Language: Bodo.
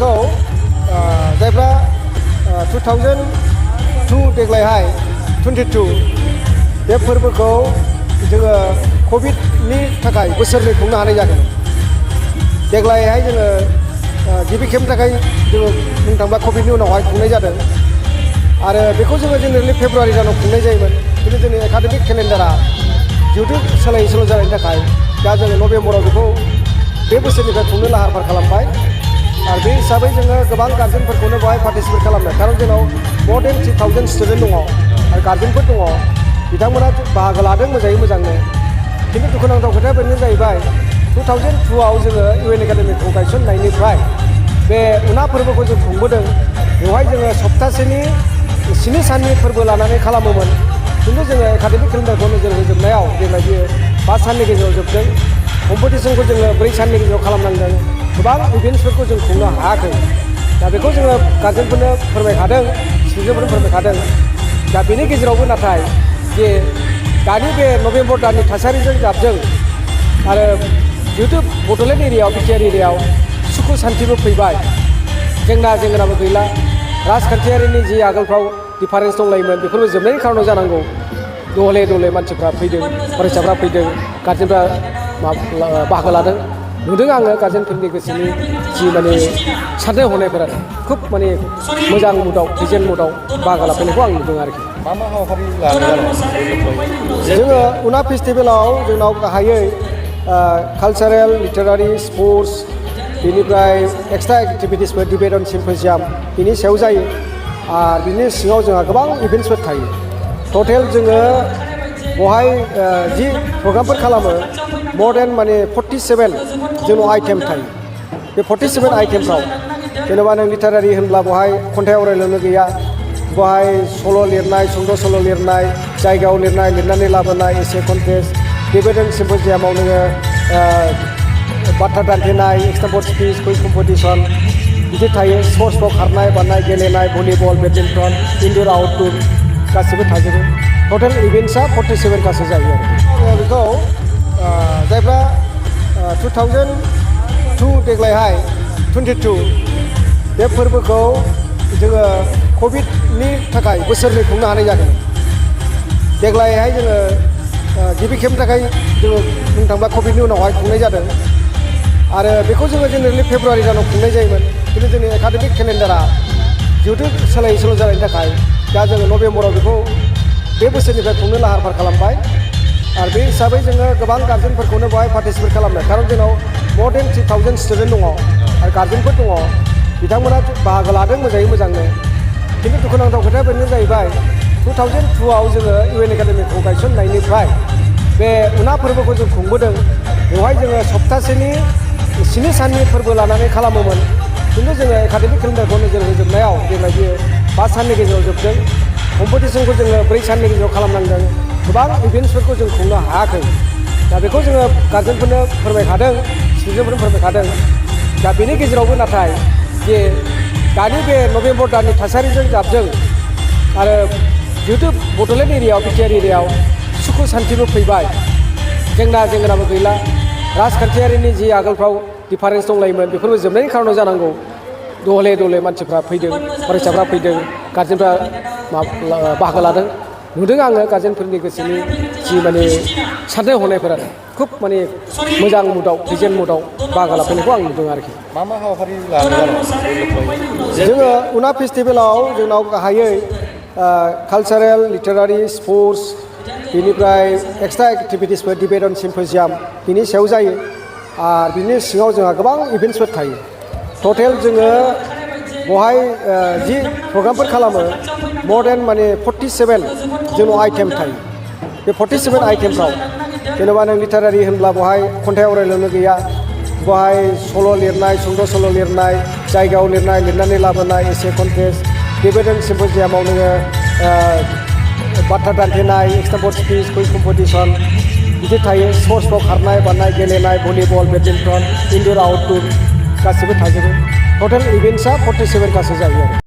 बेखौ जायफ्रा 2002 देग्लायहाय 22 बे फोरबोखौ जोङो कभिडनि थाखाय बोसोरनै खुंनो हानाय जादों। देग्लायहाय जोङो गिबि खेबनि थाखाय जोङो बुंनो थाङोब्ला कभिडनि उनावहाय खुंनाय जादों आरो बेखौ जोङो जेनेरेलि फेब्रुवारि दानाव खुंनाय जायोमोन। खिन्थु जोंनि एकाडेमिक केलेन्डारा जिहेथु सोलाय सोल' जानायनि थाखाय दा जोङो नभेम्बराव बेखौ बे बोसोरनिफ्राय खुंनो लाहार फाहार खालामबाय आरो बे हिसाबै जोङो गोबां गार्जेनफोरखौनो बेवहाय पार्टिसिपेट खालामनो, खारन जोंनाव more than 3000 स्टुडेन्ट दङ आरो गार्जेनफोर दङ, बिथांमोना बाहागो लादों मोजाङै मोजांनो। खिन्थु दुखुनांथाव खोथाया बेनो जाहैबाय 2002आव जोङो UN एकाडेमिखौ गायसननायनिफ्राय बे उना फोरबोखौ जों खुंबोदों। बेवहाय जोङो सप्तासेनि 7 साननि फोरबो लानानै खालामोमोन। खिन्थु जोङो एकाडेमिक केलेन्डारखौ नोजोर होजोबनायाव देग्लाय बियो 5 साननि गेजेराव जोबदों। कम्पिटिसनखौ जोङो 4 साननि गेजेराव खालामनांदों। गोबां इभेन्ट्सफोरखौ जों खुंनो हायाखै। दा बेखौ जोङो गार्जेनफोरनो फोरमायखादों, स्टुडेन्टफोरनो फोरमायखादों। दा बेनि गेजेरावबो नाथाय जे दानि बे नभेम्बर दाननि थासारिजों जाबजों आरो जिहेतु बड'लेण्ड एरियायाव बिटिआर एरियायाव सुखु सान्थिबो फैबाय, जेंनाबो गैला। राजखान्थियारिनि जि आगोलफ्राव डिफारेन्स दंलायोमोन बेफोरबो जोबनायनि खारनाव जानांगौ दले दले मानसिफ्रा फैदों, फरायसाफ्रा फैदों, गार्जेनफ्रा बाहागो लादों। नुदों आङो गार्जेनफोरनि गोसोनि जि माने साननाय हनायफोरा खुब माने मोजां मुदाव प्रेजेन्ट मुदाव बाहागो लाफैनायखौ आं नुदों आरोखि। मा हाबाफारि लादों? जोङो उना फेस्टिभेलाव जोंनाव गाहायै कालचारेल, लिटारारि, स्पर्ट्स, बेनिफ्राय एक्सट्रा एक्टिभिटिसफोर, डिबेट एन्ड सिम्प'जियाम बिनि सायाव जायो आरो बिनि सिङाव जोंहा गोबां इभेन्ट्सफोर थायो। टटेल जोङो बेवहाय जि प्रग्रामफोर खालामो more than माने 47 जोंनाव आइटेम थायो। बे 47 आइटेमफ्राव जेनेबा नों लिटारारि होनब्ला बेवहाय खन्थाइ आवरायनायल' गैया, बेवहाय सल' लिरनाय, सुंद' सल' लिरनाय, जायगायाव लिरनाय, लिरनानै लाबोनाय, एसे कन्टेस्ट, डिबेट एन्ड सिम्प'जियामाव नोङो बाथ्रा दान्थेनाय, एक्सट्रापर्ट स्पिच, कुइज कम्पिटिसन बिदि थायो। स्पर्ट्सफ्राव खारनाय, बारनाय, गेलेनाय, भलिबल, बेडमिन्टन, इनड'र आउटड'र गासिबो थाजोबो। टटेल इभेन्ट्सआ 47 गासै जायो आरो बेखौ जायफ्रा 2002 देग्लायहाय 22 बे फोरबोखौ जोङो कभिडनि थाखाय बोसोरनै खुंनो हानाय जादों। देग्लायहाय जोङो गिबि खेबनि थाखाय जोङो बुंनो थाङोब्ला कभिडनि उनावहाय खुंनाय जादों आरो बेखौ जोङो जेनेरेलि फेब्रुवारि दानाव खुंनाय जायोमोन। खिन्थु जोंनि एकाडेमिक केलेन्डारा जिहेतु सोलाय सोल' जानायनि थाखाय दा जोङो नभेम्बराव बेखौ बे बोसोरनिफ्राय खुंनो लाहार फाहार खालामबाय आरो बे हिसाबै जोङो गोबां गार्जेनफोरखौनो बेवहाय पार्टिसिपेट खालामनो, खारन जोंनाव more than 3000 स्टुडेन्ट दङ आरो गार्जेनफोर दङ, बिथांमोना बाहागो लादों मोजाङै मोजांनो। खिन्थु दुखुनांथाव खोथाया बेनो जाहैबाय 2002आव जोङो UN एकाडेमिखौ गायसननायनिफ्राय बे उना फोरबोखौ जों खुंबोदों। बेवहाय जोङो सप्तासेनि 7 साननि फोरबो लानानै खालामोमोन। खिन्थु जोङो एकाडेमिक केलेन्डारखौ नोजोर होजोबनायाव देग्लाय बियो 5 साननि गेजेराव जोबदों। कम्पिटिसनखौ जोङो 4 साननि गेजेराव खालामनांदों। गोबां इभेन्ट्सफोरखौ जों खुंनो हायाखै। दा बेखौ जोङो गार्जेनफोरनो फोरमायखादों, स्टुडेन्टफोरनो फोरमायखादों। दा बेनि गेजेरावबो नाथाय जे दानि बे नभेम्बर दाननि थासारिजों जाबजों आरो जिहेतु बड'लेण्ड एरियायाव बिटिआर एरियायाव सुखु सान्थिबो फैबाय, जेंनाबो गैला। राजखान्थियारिनि जि आगोलफ्राव डिफारेन्स दंलायोमोन बेफोरबो जोबनायनि खारनाव जानांगौ दले दले मानसिफ्रा फैदों, फरायसाफ्रा फैदों, गार्जेनफ्रा बाहागो लादों। नुदों आङो गार्जेनफोरनि गोसोनि जि माने साननाय हनायफोरा खुब माने मोजां मुदाव प्रेजेन्ट मुदाव बाहागो लाफैनायखौ आं नुदों आरोखि। मा हाबाफारि लादों? जोङो उना फेस्टिभेलाव जोंनाव गाहायै कालचारेल, लिटारारि, स्पर्ट्स, बेनिफ्राय एक्सट्रा एक्टिभिटिसफोर, डिबेट एन्ड सिम्प'जियाम बिनि सायाव जायो आरो बिनि सिङाव जोंहा गोबां इभेन्ट्सफोर थायो। टटेल जोङो बेवहाय जि प्रग्रामफोर खालामो more than माने 47 जोंनाव आइटेम थायो। बे 47 आइटेमफ्राव जेनेबा नों लिटारारि होनब्ला बेवहाय खन्थाइ आवरायनायल' गैया, बेवहाय सल' लिरनाय, सुंद' सल' लिरनाय, जायगायाव लिरनाय, लिरनानै लाबोनाय, एसे कन्टेस्ट, डिबेट एन्ड सिम्प'जियामाव नोङो बाथ्रा दान्थेनाय, एक्सट्रापर्ट स्पिच, कुइज कम्पिटिसन बिदि थायो। स्पर्ट्सफ्राव खारनाय, बारनाय, गेलेनाय, भलिबल, बेडमिन्टन, इनड'र आउटड'र गासिबो थाजोबो। टटेल इभेन्ट्सआ 47 गासै जायो आरो।